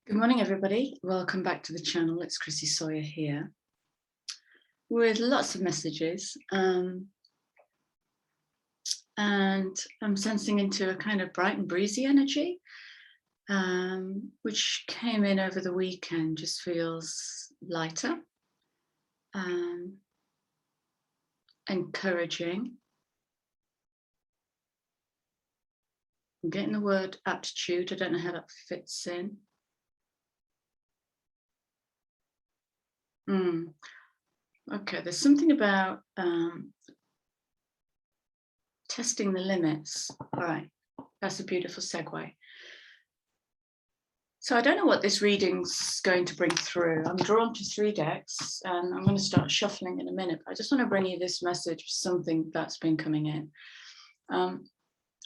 Good morning, everybody. Welcome back to the channel. It's Chrissy Sawyer here with lots of messages. And I'm sensing into a kind of bright and breezy energy, which came in over the weekend, just feels lighter, encouraging. I'm getting the word aptitude. I don't know how that fits in. Okay, there's something about testing the limits. All right, that's a beautiful segue. So I don't know what this reading's going to bring through. I'm drawn to 3 decks and I'm going to start shuffling in a minute. But I just want to bring you this message, something that's been coming in.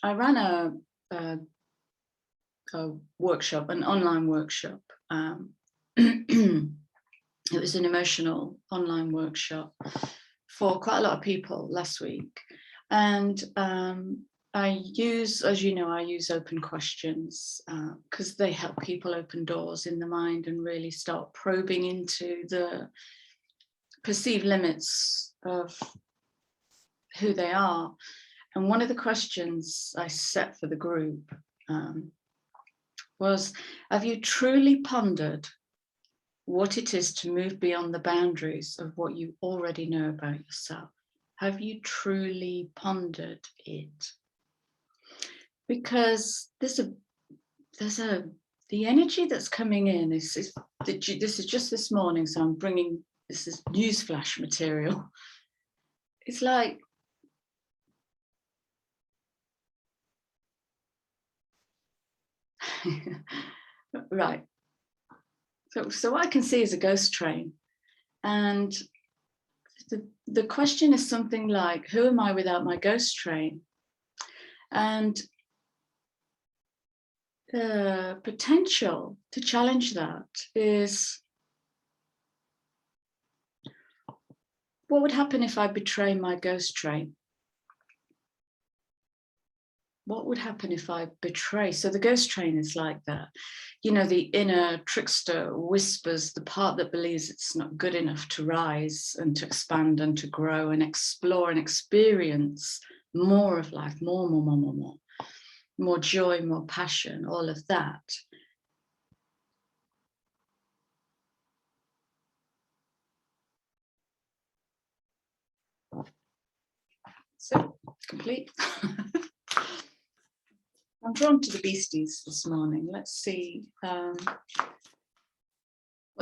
I ran a workshop, an online workshop. It was an emotional online workshop for quite a lot of people last week. And I use, as you know, I use open questions because they help people open doors in the mind and really start probing into the perceived limits of who they are. And one of the questions I set for the group was, have you truly pondered what it is to move beyond the boundaries of what you already know about yourself? Have you truly pondered it? Because the energy that's coming in this is just this morning, so I'm bringing, this is newsflash material. It's like, right. So what I can see is a ghost train. And the question is something like, who am I without my ghost train? And the potential to challenge that is, what would happen if I betray my ghost train? What would happen if I betray? So the ghost train is like that. You know, the inner trickster whispers, the part that believes it's not good enough to rise and to expand and to grow and explore and experience more of life, more joy, more passion, all of that. So, complete. I'm drawn to the beasties this morning. Let's see what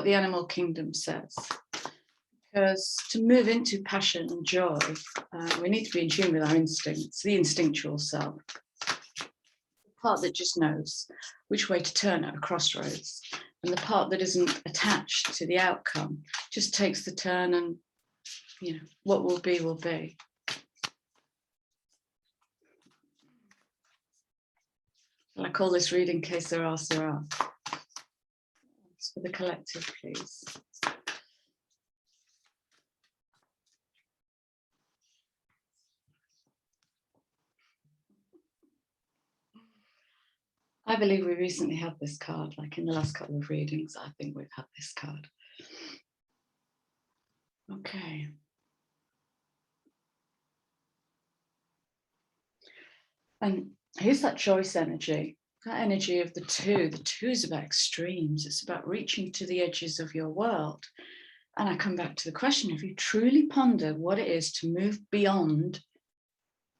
the animal kingdom says. Because to move into passion and joy, we need to be in tune with our instincts, the instinctual self, the part that just knows which way to turn at a crossroads, and the part that isn't attached to the outcome, just takes the turn and, you know, what will be, will be. I call this reading Que Sera, Sera. It's for the collective, please. I believe we recently had this card, like in the last couple of readings, I think we've had this card. Okay. And here's that choice energy, that energy of the two. The two is about extremes. It's about reaching to the edges of your world. And I come back to the question, have you truly pondered what it is to move beyond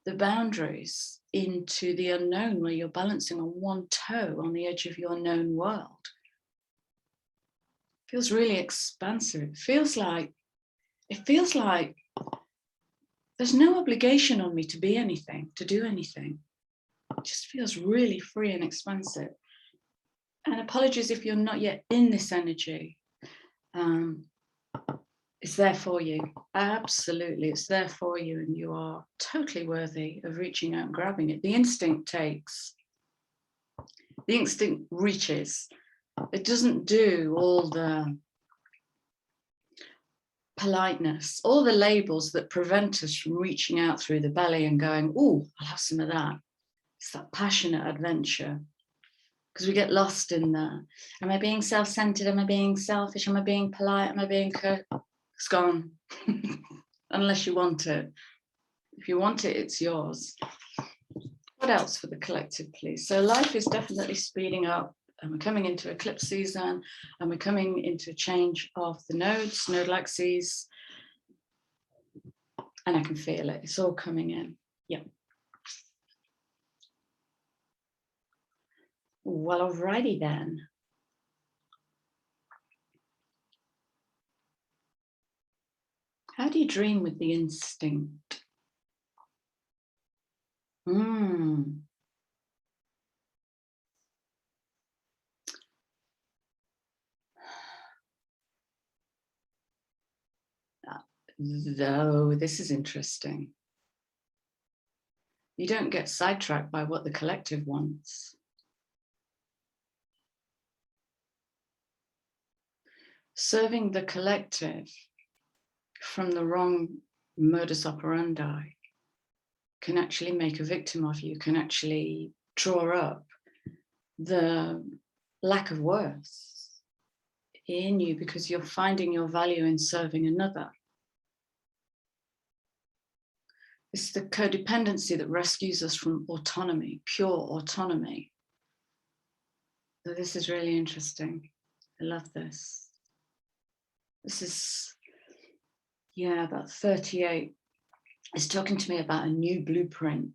the boundaries into the unknown, where you're balancing on one toe on the edge of your known world? It feels really expansive. It feels like there's no obligation on me to be anything, to do anything. It just feels really free and expansive. And apologies if you're not yet in this energy. It's there for you. Absolutely, it's there for you, and you are totally worthy of reaching out and grabbing it. The instinct reaches. It doesn't do all the politeness, all the labels that prevent us from reaching out through the belly and going, oh, I'll have some of that. It's that passionate adventure. because we get lost in there. Am I being self-centered? Am I being selfish? Am I being polite? Am I being it's gone. Unless you want it. If you want it, it's yours. What else for the collective, please? So life is definitely speeding up, and we're coming into eclipse season, and we're coming into a change of the nodes, node axes, and I can feel it. It's all coming in. Yeah. Well, alrighty then. How do you dream with the instinct? Though this is interesting. You don't get sidetracked by what the collective wants. Serving the collective from the wrong modus operandi can actually make a victim of you, can actually draw up the lack of worth in you because you're finding your value in serving another. It's the codependency that rescues us from autonomy, pure autonomy. So this is really interesting. I love this. This is, yeah, about 38. It's talking to me about a new blueprint.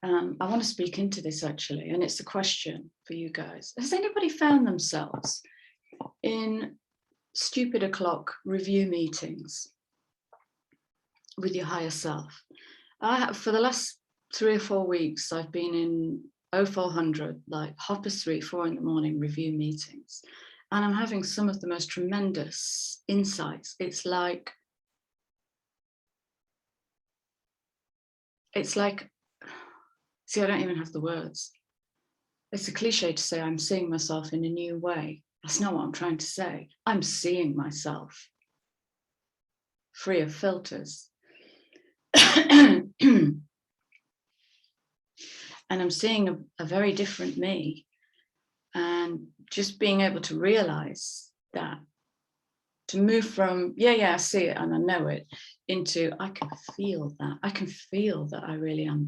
I want to speak into this actually, and it's a question for you guys. Has anybody found themselves in stupid o'clock review meetings with your higher self? For the last 3 or 4 weeks, I've been in 0400, like 3:30, 4 in the morning review meetings. And I'm having some of the most tremendous insights. It's like, see, I don't even have the words. It's a cliche to say I'm seeing myself in a new way. That's not what I'm trying to say. I'm seeing myself free of filters. And I'm seeing a very different me. And just being able to realize that, to move from, yeah, I see it and I know it, into I can feel that. I can feel that I really am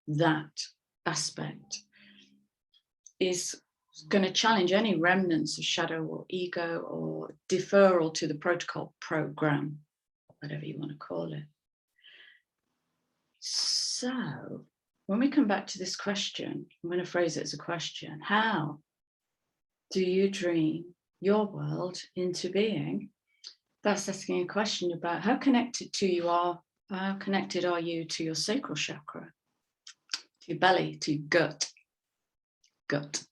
that aspect, is going to challenge any remnants of shadow or ego or deferral to the protocol program, whatever you want to call it. So when we come back to this question, I'm going to phrase it as a question. How do you dream your world into being? That's asking a question about how connected are you to your sacral chakra, to your belly, to your gut.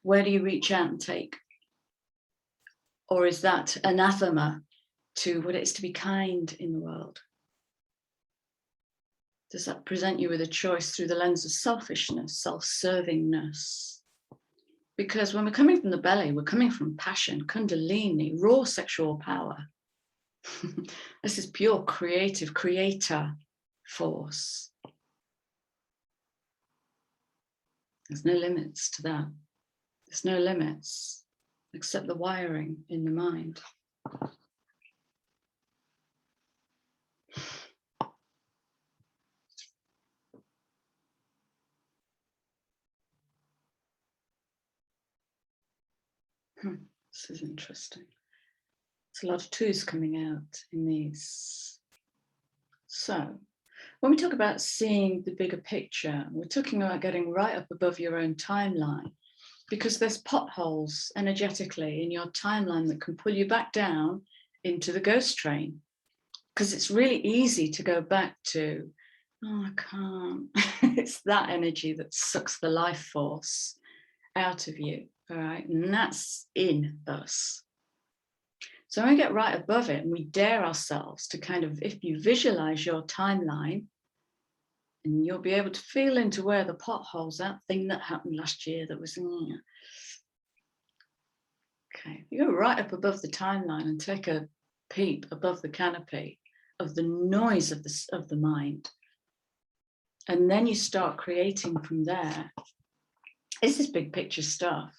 Where do you reach out and take? Or is that anathema to what it is to be kind in the world? Does that present you with a choice through the lens of selfishness, self-servingness? Because when we're coming from the belly, we're coming from passion, kundalini, raw sexual power. This is pure creative, creator force. There's no limits to that. There's no limits except the wiring in the mind. This is interesting. There's a lot of twos coming out in these. So when we talk about seeing the bigger picture, we're talking about getting right up above your own timeline, because there's potholes energetically in your timeline that can pull you back down into the ghost train. Because it's really easy to go back to, oh, I can't. It's that energy that sucks the life force out of you, all right? And that's in us. So when we get right above it and we dare ourselves to kind of, if you visualize your timeline, and you'll be able to feel into where the potholes, that thing that happened last year that was, okay, you go right up above the timeline and take a peep above the canopy of the noise of the mind. And then you start creating from there. It's this big picture stuff,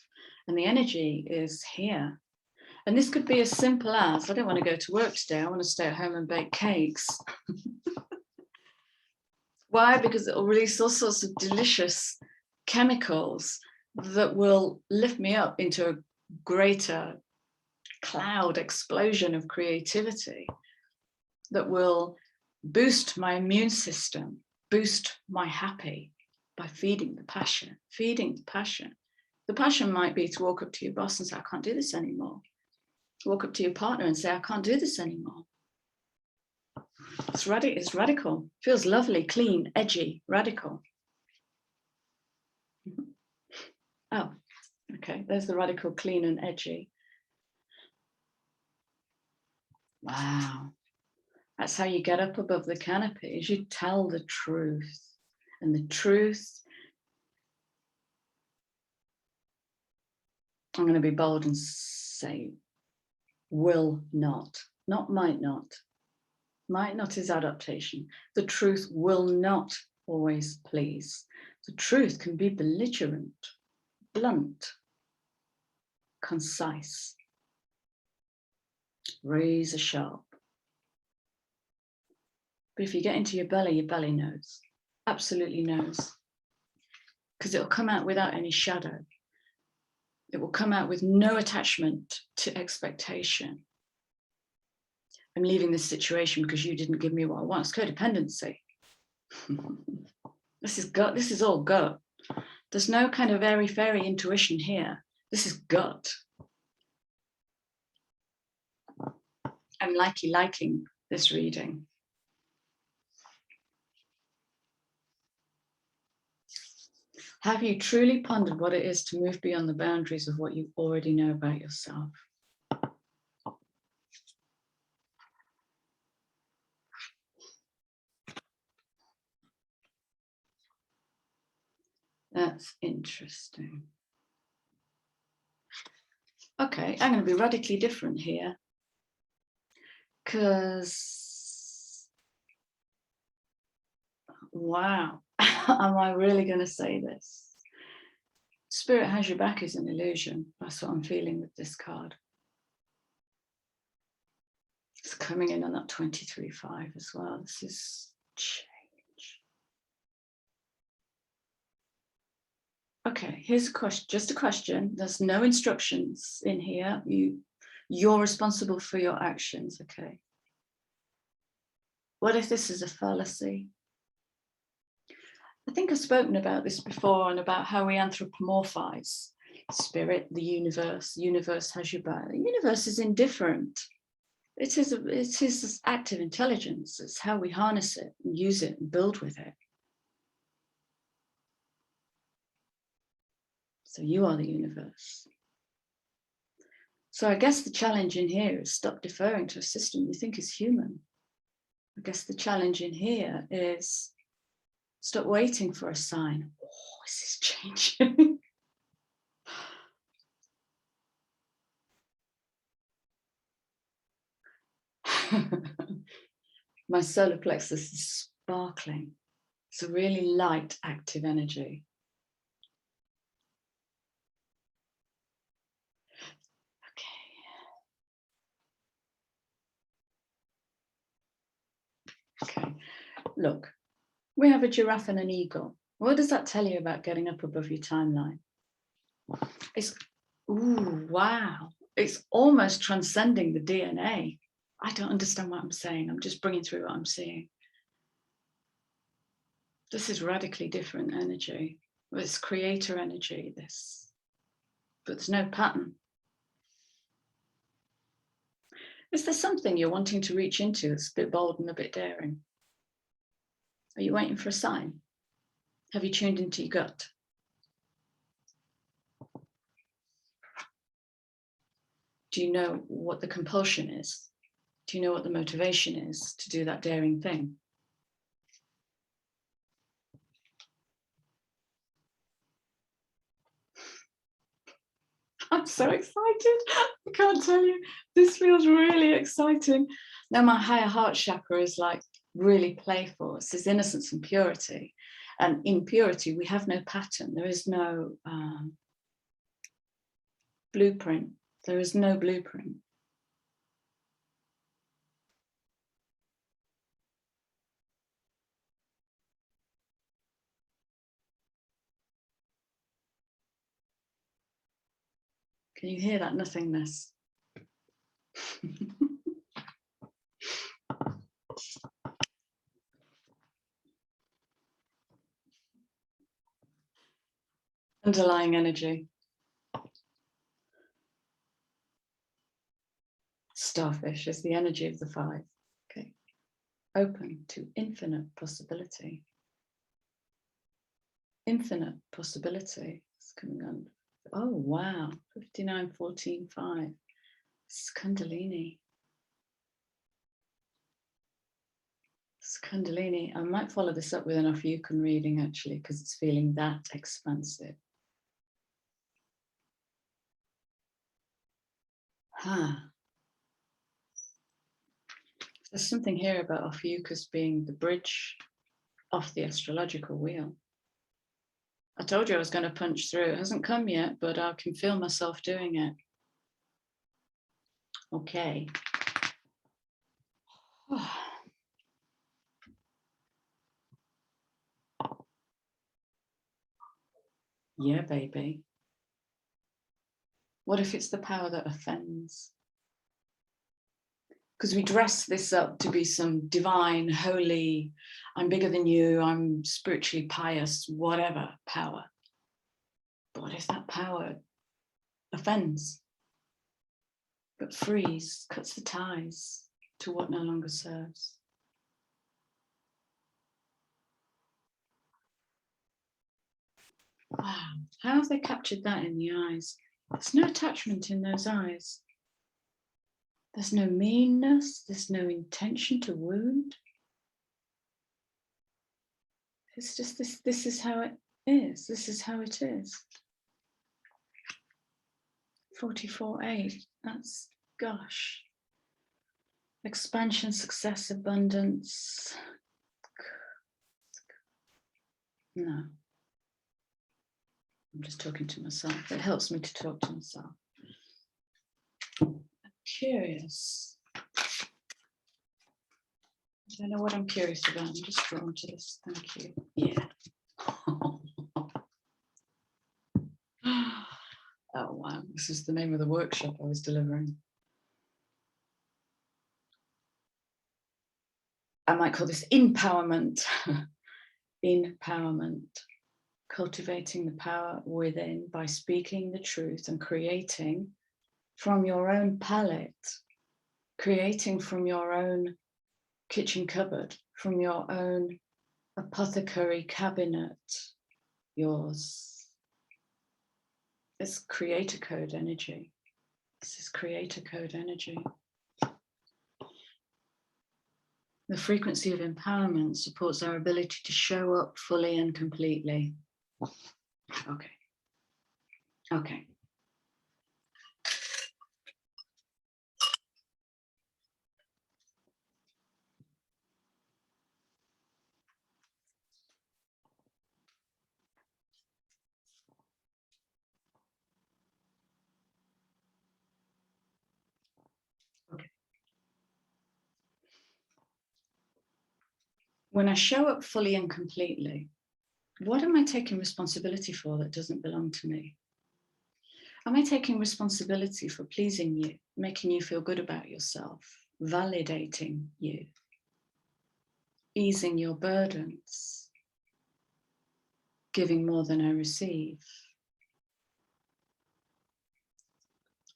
and the energy is here. And this could be as simple as, I don't want to go to work today, I want to stay at home and bake cakes. Why? Because it will release all sorts of delicious chemicals that will lift me up into a greater cloud explosion of creativity that will boost my immune system, boost my happy by feeding the passion, feeding the passion. The passion might be to walk up to your boss and say, I can't do this anymore. Walk up to your partner and say, I can't do this anymore. It's radical. Feels lovely, clean, edgy, radical. Oh, okay. There's the radical, clean and edgy. Wow. That's how you get up above the canopy, is you tell the truth. And the truth, I'm going to be bold and say, will not might not. Might not is adaptation. The truth will not always please. The truth can be belligerent, blunt, concise, razor sharp. But if you get into your belly knows, absolutely knows. Because it will come out without any shadow. It will come out with no attachment to expectation. I'm leaving this situation because you didn't give me what I want. It's codependency. This is gut. This is all gut. There's no kind of airy-fairy intuition here. This is gut. I'm liking this reading. Have you truly pondered what it is to move beyond the boundaries of what you already know about yourself? That's interesting. Okay, I'm going to be radically different here. Because, wow, am I really going to say this? Spirit has your back is an illusion. That's what I'm feeling with this card. It's coming in on that 23-5 as well. This is change. Okay, here's a question, just a question. There's no instructions in here. You're responsible for your actions, okay? What if this is a fallacy? I think I've spoken about this before and about how we anthropomorphize spirit, the universe. The universe has your back. The universe is indifferent. It is active intelligence. It's how we harness it and use it and build with it. So you are the universe. So I guess the challenge in here is stop deferring to a system you think is human. I guess the challenge in here is stop waiting for a sign. Oh, is this changing? My solar plexus is sparkling. It's a really light, active energy. Okay, look, we have a giraffe and an eagle. What does that tell you about getting up above your timeline? It's, ooh, wow. It's almost transcending the DNA. I don't understand what I'm saying. I'm just bringing through what I'm seeing. This is radically different energy. It's creator energy, this. But there's no pattern. Is there something you're wanting to reach into that's a bit bold and a bit daring? Are you waiting for a sign? Have you tuned into your gut? Do you know what the compulsion is? Do you know what the motivation is to do that daring thing? I'm so excited. I can't tell you. This feels really exciting. Now my higher heart chakra is like really playful. It says innocence and purity. And in purity, we have no pattern. There is no blueprint. There is no blueprint. Can you hear that nothingness? Underlying energy. Starfish is the energy of the five. Okay. Open to infinite possibility. Infinite possibility. It's coming on. Oh, wow. 5914.5. It's Kundalini. It's Kundalini. I might follow this up with an Ophiuchus reading actually, because it's feeling that expansive. There's something here about Ophiuchus being the bridge off the astrological wheel. I told you I was going to punch through. It hasn't come yet, but I can feel myself doing it. Okay. Yeah, baby. What if it's the power that offends? Because we dress this up to be some divine, holy, I'm bigger than you, I'm spiritually pious, whatever power. But what if that power offends, but frees, cuts the ties to what no longer serves? Wow, how have they captured that in the eyes? There's no attachment in those eyes. There's no meanness, there's no intention to wound. It's just this is how it is. This is how it is. 44.8, that's, gosh. Expansion, success, abundance. No. I'm just talking to myself. It helps me to talk to myself. I'm curious. I don't know what I'm curious about. I'm just drawn to this. Thank you. Yeah. Oh, wow. This is the name of the workshop I was delivering. I might call this empowerment. Empowerment. Cultivating the power within by speaking the truth and creating from your own palette, creating from your own kitchen cupboard, from your own apothecary cabinet, yours. It's creator code energy. This is creator code energy. The frequency of empowerment supports our ability to show up fully and completely. Okay. Okay. Okay. When I show up fully and completely, what am I taking responsibility for that doesn't belong to me? Am I taking responsibility for pleasing you, making you feel good about yourself, validating you, easing your burdens, giving more than I receive?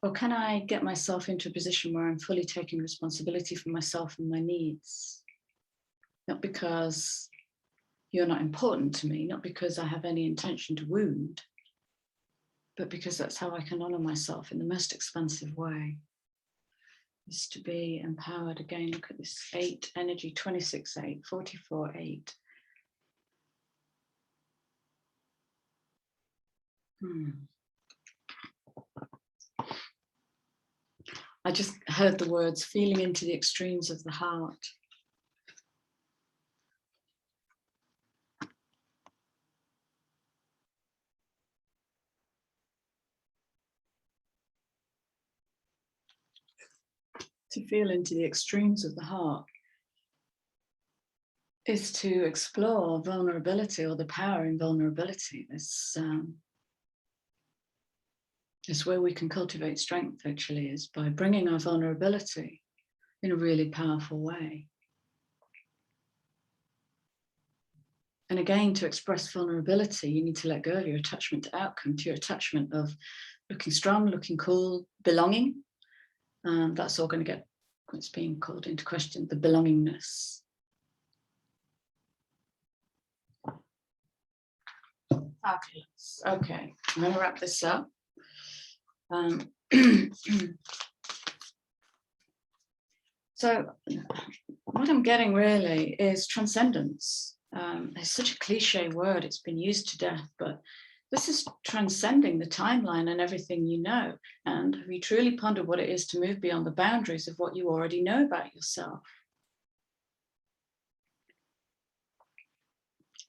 Or can I get myself into a position where I'm fully taking responsibility for myself and my needs? Not because you're not important to me, not because I have any intention to wound, but because that's how I can honor myself in the most expansive way, is to be empowered. Again, look at this 8 energy, 26.8, 44.8. I just heard the words feeling into the extremes of the heart. To feel into the extremes of the heart is to explore vulnerability, or the power in vulnerability. It's where we can cultivate strength, actually, is by bringing our vulnerability in a really powerful way. And again, to express vulnerability, you need to let go of your attachment to outcome, to your attachment of looking strong, looking cool, belonging. That's all going to get what's being called into question, the belongingness. Fabulous. Okay, I'm going to wrap this up. So what I'm getting really is transcendence. It's such a cliche word, it's been used to death, but this is transcending the timeline and everything you know. And have you truly pondered what it is to move beyond the boundaries of what you already know about yourself?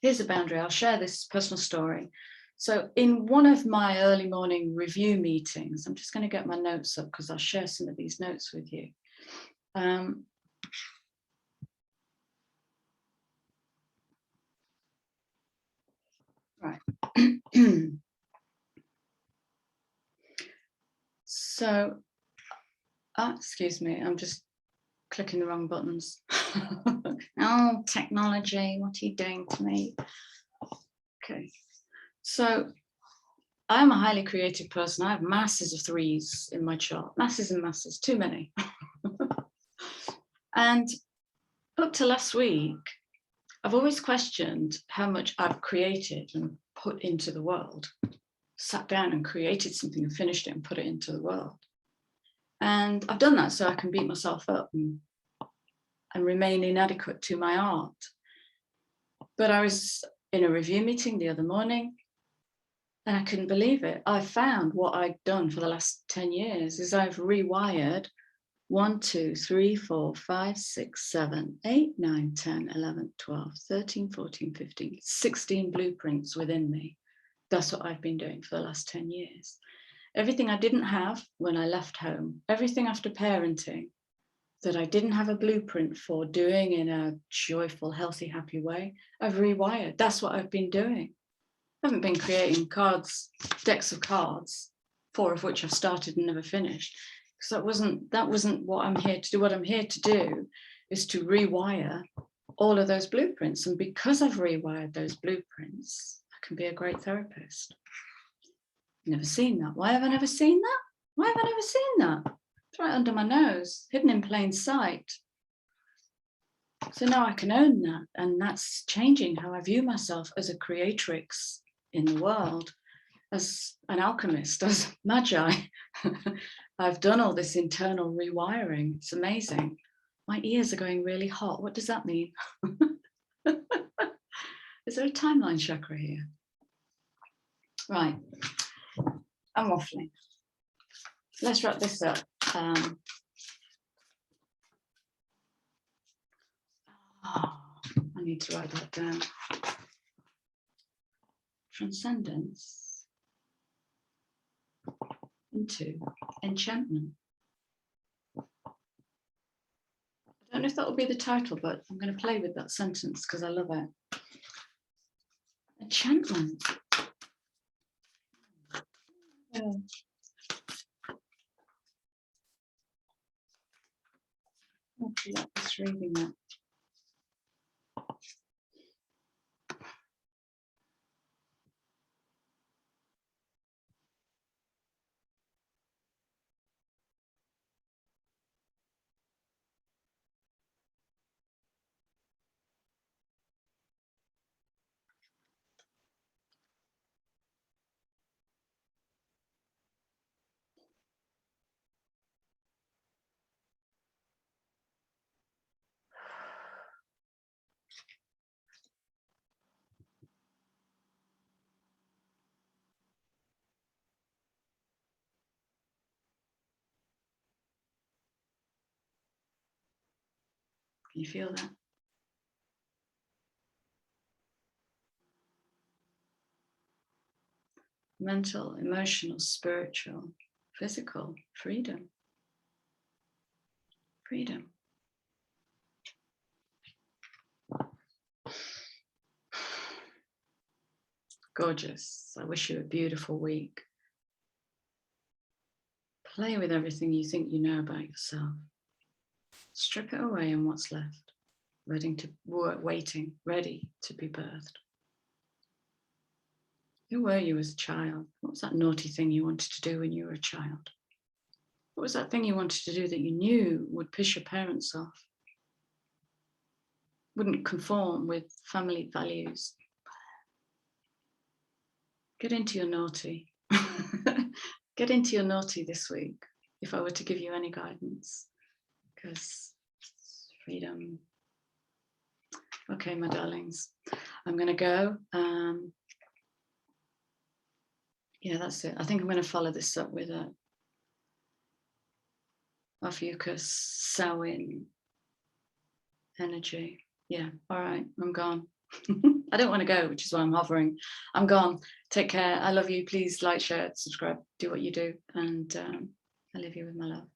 Here's a boundary. I'll share this personal story. So in one of my early morning review meetings, I'm just going to get my notes up because I'll share some of these notes with you. Right. So, excuse me, I'm just clicking the wrong buttons. Oh, technology, what are you doing to me? Okay, so I'm a highly creative person. I have masses of threes in my chart, masses and masses, too many. And up to last week, I've always questioned how much I've created and put into the world, sat down and created something and finished it and put it into the world. And I've done that so I can beat myself up and remain inadequate to my art. But I was in a review meeting the other morning and I couldn't believe it. I found what I'd done for the last 10 years is I've rewired 1, 2, 3, 4, 5, 6, 7, 8, 9, 10, 11, 12, 13, 14, 15, 16 blueprints within me. That's what I've been doing for the last 10 years. Everything I didn't have when I left home, everything after parenting that I didn't have a blueprint for doing in a joyful, healthy, happy way, I've rewired. That's what I've been doing. I haven't been creating cards, decks of cards, 4 of which I've started and never finished. Because that wasn't what I'm here to do. What I'm here to do is to rewire all of those blueprints. And because I've rewired those blueprints, I can be a great therapist. Never seen that. Why have I never seen that? Why have I never seen that? It's right under my nose, hidden in plain sight. So now I can own that. And that's changing how I view myself as a creatrix in the world, as an alchemist, as magi. I've done all this internal rewiring. It's amazing. My ears are going really hot. What does that mean? Is there a timeline chakra here? Right. I'm waffling. Let's wrap this up. I need to write that down. Transcendence into enchantment. I don't know if that will be the title, but I'm going to play with that sentence because I love it. Enchantment. Yeah. Actually, just reading that. Can you feel that? Mental, emotional, spiritual, physical, freedom. Freedom. Gorgeous. I wish you a beautiful week. Play with everything you think you know about yourself. Strip it away and what's left. Waiting, ready to be birthed. Who were you as a child? What was that naughty thing you wanted to do when you were a child? What was that thing you wanted to do that you knew would piss your parents off? Wouldn't conform with family values? Get into your naughty. Get into your naughty this week, if I were to give you any guidance, because freedom. Okay, my darlings, I'm going to go. Yeah, that's it. I think I'm going to follow this up with a Ophiuchus, Samhain energy. Yeah, all right, I'm gone. I don't want to go, which is why I'm hovering. I'm gone. Take care. I love you. Please like, share, subscribe, do what you do. And I leave you with my love.